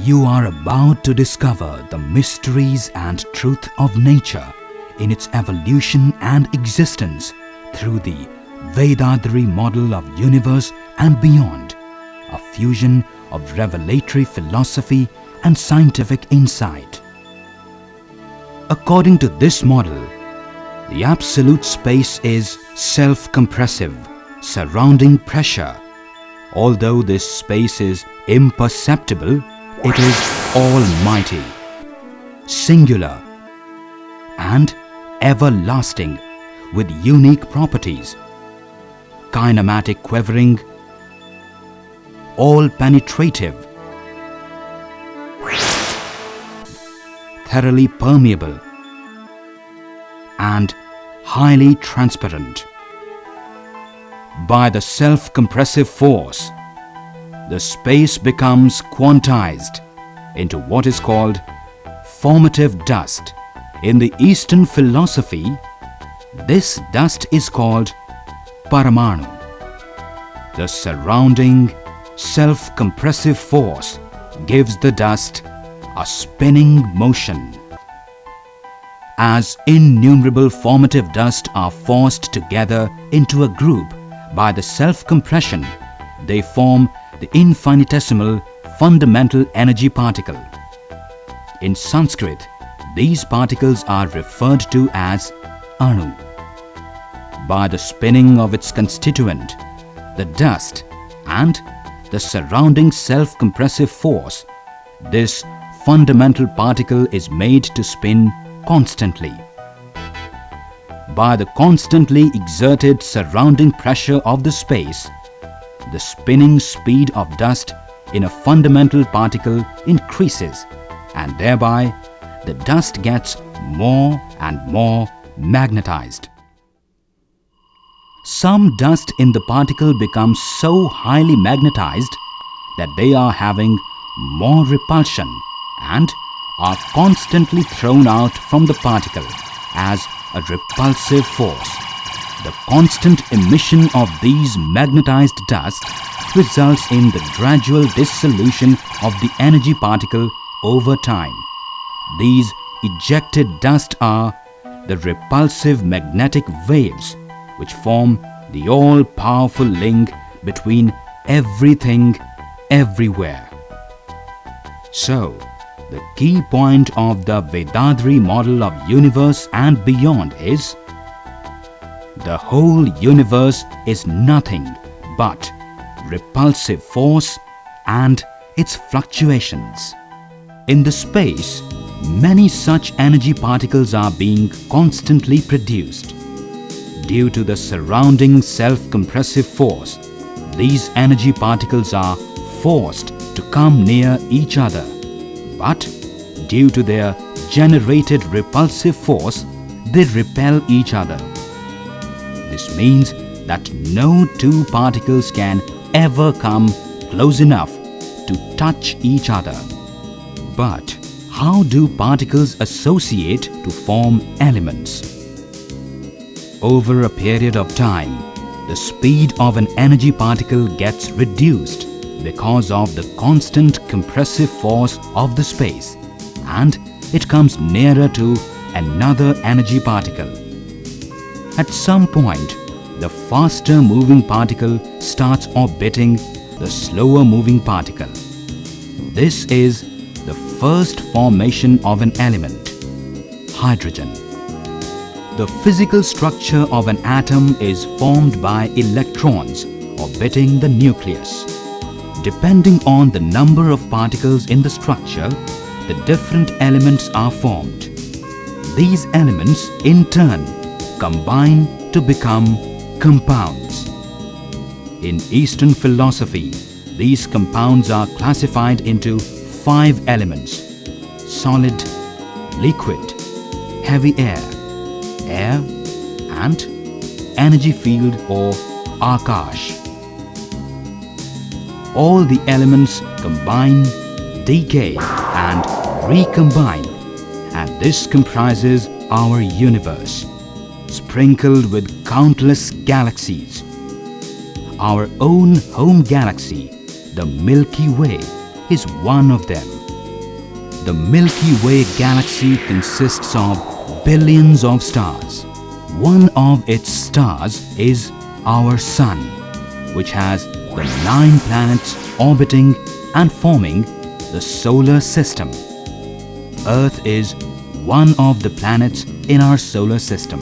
You are about to discover the mysteries and truth of nature in its evolution and existence through the Vethathiri model of universe and beyond, a fusion of revelatory philosophy and scientific insight. According to this model, the absolute space is self-compressive, surrounding pressure. Although this space is imperceptible, it is almighty, singular, and everlasting, with unique properties: kinematic quivering, all-penetrative, thoroughly permeable, and highly transparent. By the self-compressive force, the space becomes quantized into what is called formative dust. In the Eastern philosophy, this dust is called Paramanu. The surrounding self-compressive force gives the dust a spinning motion. As innumerable formative dust are forced together into a group by the self-compression, they form the infinitesimal fundamental energy particle. In Sanskrit, these particles are referred to as Anu. By the spinning of its constituent, the dust, and the surrounding self-compressive force, this fundamental particle is made to spin constantly. By the constantly exerted surrounding pressure of the space, the spinning speed of dust in a fundamental particle increases, and thereby the dust gets more and more magnetized. Some dust in the particle becomes so highly magnetized that they are having more repulsion and are constantly thrown out from the particle as a repulsive force. The constant emission of these magnetized dust results in the gradual dissolution of the energy particle over time. These ejected dust are the repulsive magnetic waves which form the all-powerful link between everything, everywhere. So, the key point of the Vethathiri model of universe and beyond is: the whole universe is nothing but repulsive force and its fluctuations. In the space, many such energy particles are being constantly produced. Due to the surrounding self-compressive force, these energy particles are forced to come near each other, but due to their generated repulsive force, they repel each other. This means that no two particles can ever come close enough to touch each other. But how do particles associate to form elements? Over a period of time, the speed of an energy particle gets reduced because of the constant compressive force of the space, and it comes nearer to another energy particle. At some point, the faster moving particle starts orbiting the slower moving particle. This is the first formation of an element, hydrogen. The physical structure of an atom is formed by electrons orbiting the nucleus. Depending on the number of particles in the structure, the different elements are formed. These elements, in turn, combine to become compounds. In Eastern philosophy, these compounds are classified into 5 elements: solid, liquid, heavy air, and energy field or Akash. All the elements combine, decay and recombine, and this comprises our universe, sprinkled with countless galaxies. Our own home galaxy, the Milky Way, is one of them. The Milky Way galaxy consists of billions of stars. One of its stars is our Sun, which has the 9 planets orbiting and forming the solar system. Earth is one of the planets in our solar system.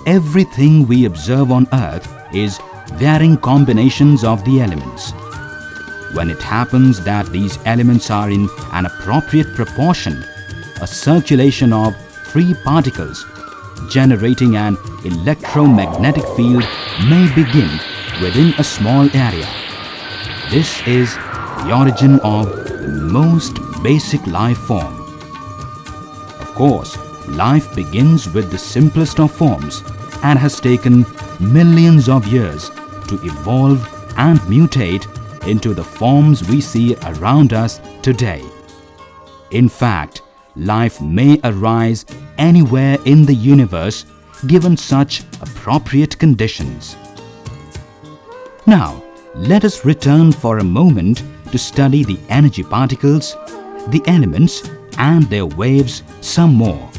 Everything we observe on Earth is varying combinations of the elements. When it happens that these elements are in an appropriate proportion, a circulation of free particles generating an electromagnetic field may begin within a small area. This is the origin of the most basic life form. Of course, life begins with the simplest of forms and has taken millions of years to evolve and mutate into the forms we see around us today. In fact, life may arise anywhere in the universe given such appropriate conditions. Now, let us return for a moment to study the energy particles, the elements and their waves some more.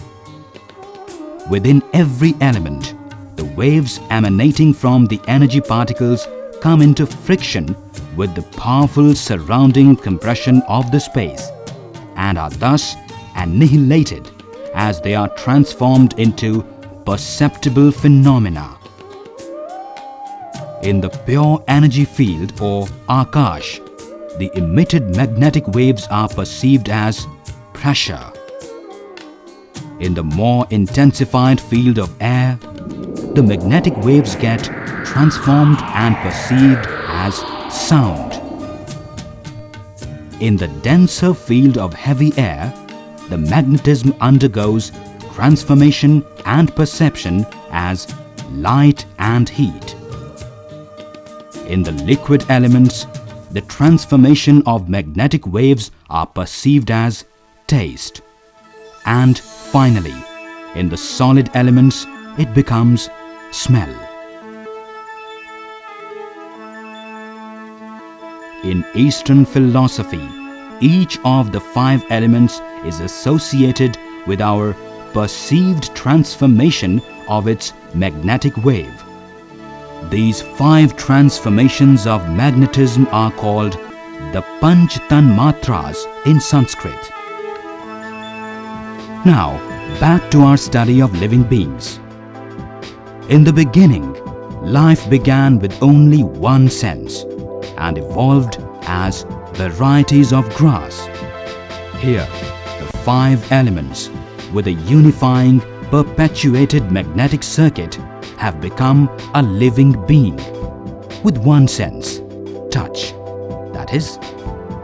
Within every element, the waves emanating from the energy particles come into friction with the powerful surrounding compression of the space and are thus annihilated as they are transformed into perceptible phenomena. In the pure energy field or Akash, the emitted magnetic waves are perceived as pressure. In the more intensified field of air, the magnetic waves get transformed and perceived as sound. In the denser field of heavy air, the magnetism undergoes transformation and perception as light and heat. In the liquid elements, the transformation of magnetic waves are perceived as taste. And finally, in the solid elements, it becomes smell. In Eastern philosophy, each of the 5 elements is associated with our perceived transformation of its magnetic wave. These 5 transformations of magnetism are called the Panch Tanmatras in Sanskrit. Now, back to our study of living beings. In the beginning, life began with only one sense and evolved as varieties of grass. Here, the 5 elements, with a unifying, perpetuated magnetic circuit, have become a living being with one sense, touch, that is,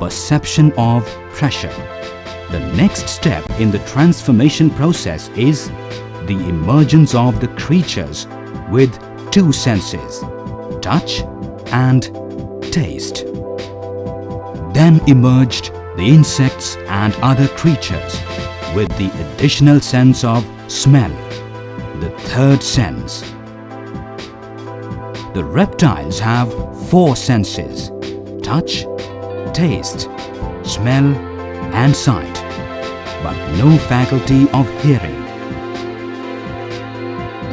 perception of pressure. The next step in the transformation process is the emergence of the creatures with 2 senses, touch and taste. Then emerged the insects and other creatures with the additional sense of smell, the 3rd sense. The reptiles have 4 senses, touch, taste, smell and sight, but no faculty of hearing.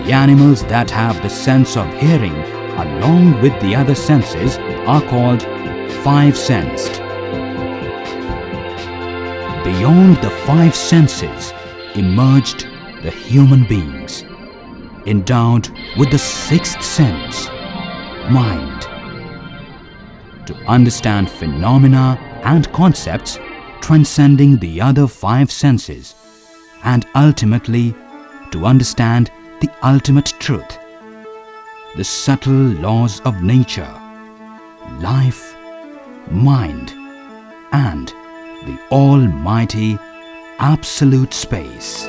The animals that have the sense of hearing along with the other senses are called 5-sensed. Beyond the 5 senses emerged the human beings, endowed with the 6th sense, mind. To understand phenomena and concepts transcending the other 5 senses, and ultimately to understand the ultimate truth, the subtle laws of nature, life, mind, and the almighty absolute space.